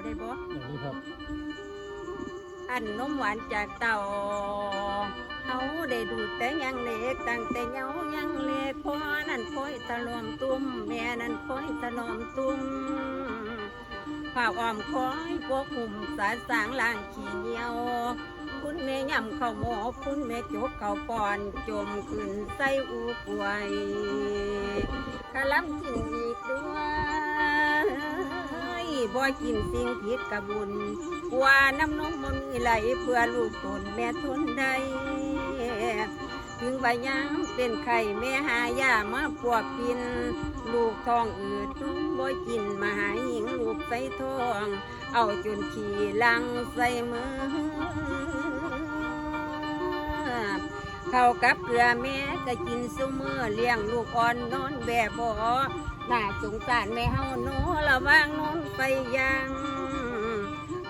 ได้บ่อย่างนี้ครับอันนมหวานจากเต่าเขาได้ดูดแต่ยังเล็กตั้งแต่เยาว์ยังเล็กพ่อนั่นคอยตะลอมตุ้มแม่นั่นคอยตะลอมตุ้มผ้าอ้อมคอยพวกหุ่มสาสางล่างขี้เหนียวคุณแม่ย่ำข้าวหมอคุณแม่จกข้าวปอนจมขึ้นใส่อูป่วยขล้ำกินอีกด้วยบ่กินสิ่งผิดกะบุญว่าน้ำนมมันมีไหลเพื่อลูกตนแม่ทนได้ถึงใบยามเป็นไข่แม่หายามาปวกกินลูกท้องอืดนุ่มบ่กินมาหาหญิงลูกใส่ท้องเอาจนขี่ลังใส่มือเข้ากับเกลือแม่ก็กินซุมือเลี้ยงลูกอ่อนนอนแบบบ่น่าสงสารแม่เฮาโนระวางนอนไปยัง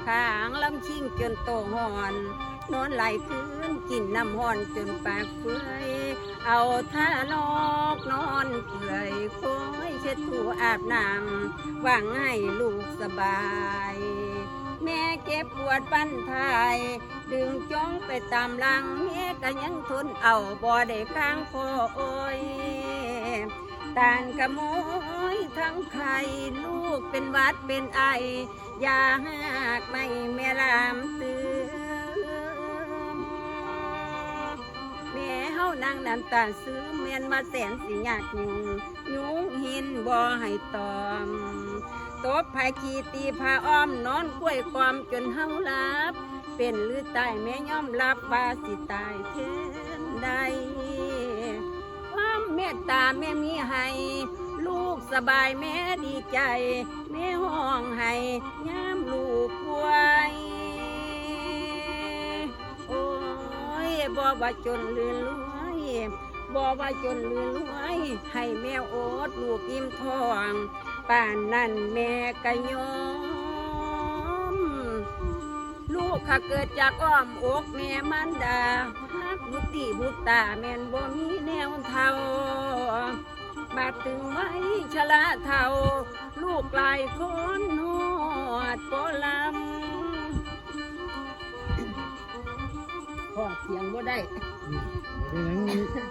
ข้างลำชิงจนโตหอนนอนไหลพื้นกินน้ำห่อนจนปากเปื่อยเอาท่านอกนอนเปื่อยคอยเช็ดถูอาบน้ำหวังให้ลูกสบายแม่เก็บปวดปั้นทายดึงจ้องไปตามหลังแม่ก็ยังทนเอาบ่ได้ข้างพอโอยตานกระโมยทั้งไข่ลูกเป็นหวัดเป็นไอยาหากไม่แม่ลามตื่นแม่เฮานั่งน้ำตาซื้อเมียนมาแสนสิยากยุงหินบ่ให้ตอมตบภายขี้ตีผ้าอ้อมนอนกล้วยความจนเฮาหลับเป็นหรือตายแม่ยอมรับว่าสิตายเท่นใดความเมตตาแม่มีให้ลูกสบายแม่ดีใจแม่ห้องให้ย้ำลูกป่วยโอ้ยบ่ว่าจนลืนรวยบ่ว่าจนลืนรวยให้แม่โอดลูกอิ่มท้องป่านนั้นแม่ก็ยอมลูกข้าเกิดจากอ้อมอกแม่มันดาฮักบุตรีบุตาแม่นบ่มีแนวเท่ามาถึงไว้ชราเท่าลูกหลายคนนวดโปลำพ่อเสียงบ่ได้ เป็นอย่างนี้